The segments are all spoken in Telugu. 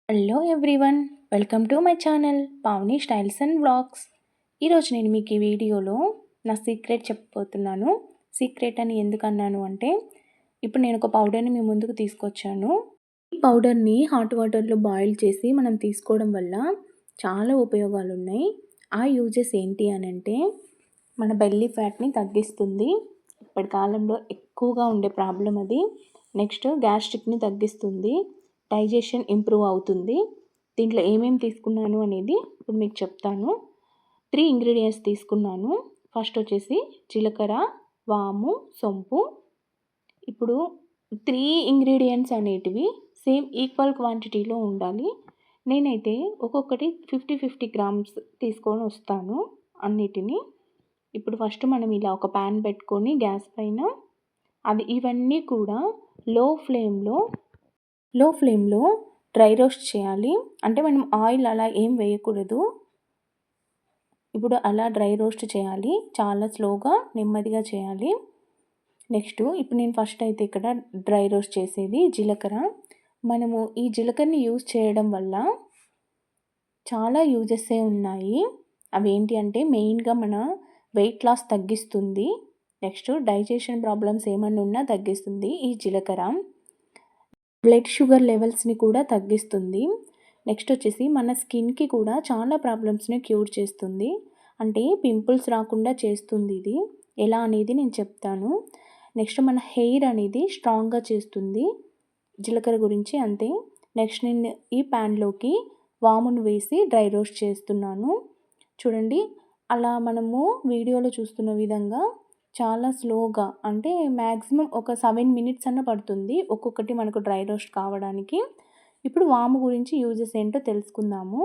Hello everyone, welcome to my channel Pavani styles and vlogs. ఈరోజు నేను మీకు ఈ వీడియోలో నా సీక్రెట్ చెప్పబోతున్నాను. సీక్రెట్ అని ఎందుకు అన్నాను అంటే, ఇప్పుడు నేను ఒక పౌడర్ని మీ ముందుకు తీసుకొచ్చాను. ఈ పౌడర్ని హాట్ వాటర్లో బాయిల్ చేసి మనం తీసుకోవడం వల్ల చాలా ఉపయోగాలు ఉన్నాయి. ఆ యూజెస్ ఏంటి అని అంటే, మన బెల్లీ ఫ్యాట్ని తగ్గిస్తుంది. ఇప్పటి కాలంలో ఎక్కువగా ఉండే ప్రాబ్లం అది. నెక్స్ట్ గ్యాస్ట్రిక్ని తగ్గిస్తుంది. డైజెషన్ ఇంప్రూవ్ అవుతుంది. దీంట్లో ఏమేమి తీసుకున్నాను అనేది ఇప్పుడు మీకు చెప్తాను. 3 ఇంగ్రీడియంట్స్ తీసుకున్నాను. ఫస్ట్ వచ్చేసి జీలకర్ర, వాము, సొంపు. ఇప్పుడు 3 ఇంగ్రీడియంట్స్ అనేటివి సేమ్ ఈక్వల్ క్వాంటిటీలో ఉండాలి. నేనైతే ఒక్కొక్కటి 50 గ్రామ్స్ తీసుకొని వస్తాను అన్నిటినీ. ఇప్పుడు ఫస్ట్ మనం ఇలా ఒక ప్యాన్ పెట్టుకొని గ్యాస్ పైన ఇవన్నీ కూడా లో ఫ్లేమ్లో డ్రై రోస్ట్ చేయాలి. అంటే మనం ఆయిల్ అలా ఏం వేయకూడదు. ఇప్పుడు అలా డ్రై రోస్ట్ చేయాలి. చాలా స్లోగా నెమ్మదిగా చేయాలి. నెక్స్ట్ ఇప్పుడు నేను ఫస్ట్ అయితే ఇక్కడ డ్రై రోస్ట్ చేసేది జీలకర్ర. మనము ఈ జీలకర్రని యూజ్ చేయడం వల్ల చాలా యూజెసే ఉన్నాయి. అవేంటి అంటే మెయిన్గా మన వెయిట్ లాస్ తగ్గిస్తుంది. నెక్స్ట్ డైజెషన్ ప్రాబ్లమ్స్ ఏమన్నా ఉన్నా తగ్గిస్తుంది ఈ జీలకర్ర. బ్లడ్ షుగర్ లెవెల్స్ని కూడా తగ్గిస్తుంది. నెక్స్ట్ వచ్చేసి మన స్కిన్కి కూడా చాలా ప్రాబ్లమ్స్ని క్యూర్ చేస్తుంది. అంటే పింపుల్స్ రాకుండా చేస్తుంది ఇది. ఎలా అనేది నేను చెప్తాను. నెక్స్ట్ మన హెయిర్ అనేది స్ట్రాంగ్గా చేస్తుంది. జీలకర్ర గురించి అంతే. నెక్స్ట్ నేను ఈ ప్యాన్లోకి వామును వేసి డ్రై రోస్ట్ చేస్తున్నాను. చూడండి, అలా మనము వీడియోలో చూస్తున్న విధంగా చాలా స్లోగా, అంటే మ్యాక్సిమం ఒక 7 మినిట్స్ అన్న పడుతుంది ఒక్కొక్కటి మనకు డ్రై రోస్ట్ కావడానికి. ఇప్పుడు వాము గురించి యూజెస్ ఏంటో తెలుసుకుందాము.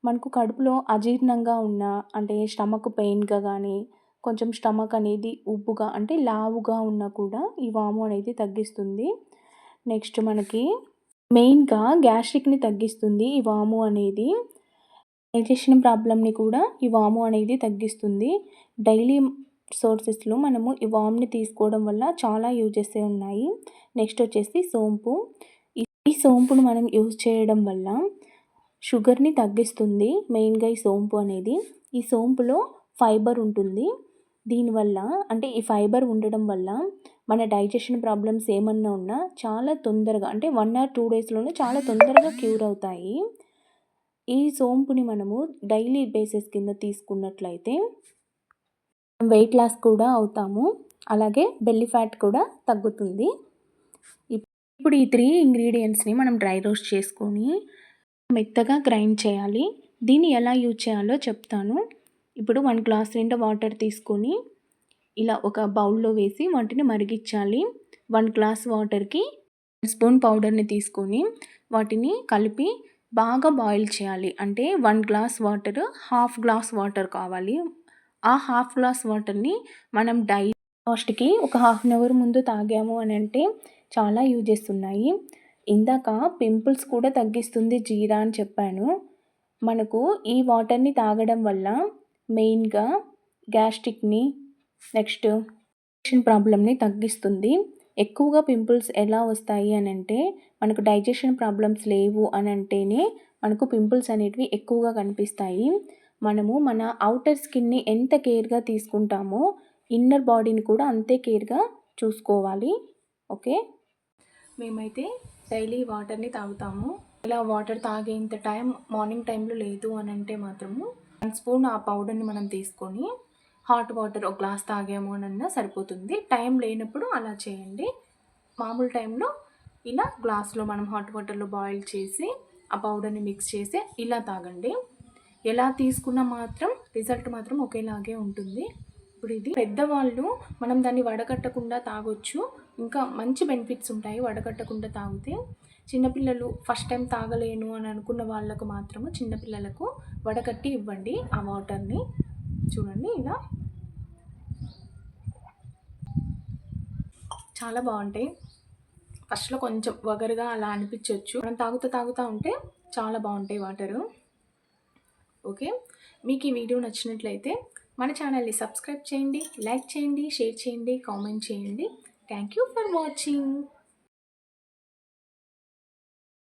మనకు కడుపులో అజీర్ణంగా ఉన్న, అంటే స్టమక్ పెయిన్గా కానీ, కొంచెం స్టమక్ అనేది ఉబ్బుగా అంటే లావుగా ఉన్నా కూడా ఈ వాము అనేది తగ్గిస్తుంది. నెక్స్ట్ మనకి మెయిన్గా గ్యాస్ట్రిక్ని తగ్గిస్తుంది ఈ వాము అనేది. డైజెషన్ ప్రాబ్లమ్ని కూడా ఈ వాము అనేది తగ్గిస్తుంది. డైలీ సోర్సెస్లో మనము ఈ వామ్ని తీసుకోవడం వల్ల చాలా యూజెస్ ఉన్నాయి. నెక్స్ట్ వచ్చేసి సోంపు. ఈ సోంపును మనం యూజ్ చేయడం వల్ల షుగర్ని తగ్గిస్తుంది. మెయిన్గా ఈ సోంపు అనేది. ఈ సోంపులో ఫైబర్ ఉంటుంది. దీనివల్ల, అంటే ఈ ఫైబర్ ఉండడం వల్ల మన డైజెషన్ ప్రాబ్లమ్స్ ఏమన్నా ఉన్నా చాలా తొందరగా, అంటే 1 or 2 డేస్లోనే చాలా తొందరగా క్యూర్ అవుతాయి. ఈ సోంపుని మనము డైలీ బేసిస్ కింద తీసుకున్నట్లయితే వెయిట్ లాస్ కూడా అవుతాము. అలాగే బెల్లీ ఫ్యాట్ కూడా తగ్గుతుంది. ఇప్పుడు ఈ 3 ఇంగ్రీడియంట్స్ని మనం డ్రై రోస్ట్ చేసుకొని మెత్తగా గ్రైండ్ చేయాలి. దీన్ని ఎలా యూజ్ చేయాలో చెప్తాను. ఇప్పుడు 1 గ్లాస్ నిండా వాటర్ తీసుకొని ఇలా ఒక బౌల్లో వేసి వాటిని మరిగించాలి. 1 గ్లాస్ వాటర్కి 1 స్పూన్ పౌడర్ని తీసుకొని వాటిని కలిపి బాగా బాయిల్ చేయాలి. అంటే 1 glass water, half glass water కావాలి. ఆ హాఫ్ గ్లాస్ వాటర్ని మనం ఫాస్ట్కి ఒక హాఫ్ అన్ అవర్ ముందు తాగాము అని అంటే చాలా యూజెస్ ఉన్నాయి. ఇందాక పింపుల్స్ కూడా తగ్గిస్తుంది జీరా అని చెప్పాను. మనకు ఈ వాటర్ని తాగడం వల్ల మెయిన్గా గ్యాస్ట్రిక్ని, నెక్స్ట్ డైజెషన్ ప్రాబ్లమ్ని తగ్గిస్తుంది. ఎక్కువగా పింపుల్స్ ఎలా వస్తాయి అని అంటే, మనకు డైజెషన్ ప్రాబ్లమ్స్ లేవు అని అంటేనే మనకు పింపుల్స్ అనేటివి ఎక్కువగా కనిపిస్తాయి. మనము మన ఔటర్ స్కిన్ని ఎంత కేర్గా తీసుకుంటామో ఇన్నర్ బాడీని కూడా అంతే కేర్గా చూసుకోవాలి. ఓకే, మేమైతే డైలీ వాటర్ని తాగుతాము. ఇలా వాటర్ తాగేంత టైం మార్నింగ్ టైంలో లేదు అని అంటే మాత్రము 1 స్పూన్ ఆ పౌడర్ని మనం తీసుకొని హాట్ వాటర్ ఒక గ్లాస్ తాగాము అని అన్నా సరిపోతుంది. టైం లేనప్పుడు అలా చేయండి. మామూలు టైంలో ఇలా గ్లాస్లో మనం హాట్ వాటర్లో బాయిల్ చేసి ఆ పౌడర్ని మిక్స్ చేసి ఇలా తాగండి. ఎలా తీసుకున్నా మాత్రం రిజల్ట్ మాత్రం ఒకేలాగే ఉంటుంది. ఇప్పుడు ఇది పెద్దవాళ్ళు మనం దాన్ని వడకట్టకుండా తాగొచ్చు. ఇంకా మంచి బెనిఫిట్స్ ఉంటాయి వడకట్టకుండా తాగితే. చిన్నపిల్లలు ఫస్ట్ టైం తాగలేను అని అనుకున్న వాళ్ళకు మాత్రము, చిన్నపిల్లలకు వడకట్టి ఇవ్వండి ఆ వాటర్ని. చూడండి, ఇలా చాలా బాగుంటాయి. ఫస్ట్లో కొంచెం వగరుగా అలా అనిపించవచ్చు. మనం తాగుతూ ఉంటే చాలా బాగుంటాయి వాటరు. ఓకే, మీకు ఈ వీడియో నచ్చినట్లయితే మన ఛానల్ని సబ్స్క్రైబ్ చేయండి, లైక్ చేయండి, షేర్ చేయండి, కామెంట్ చేయండి. Thank you for watching.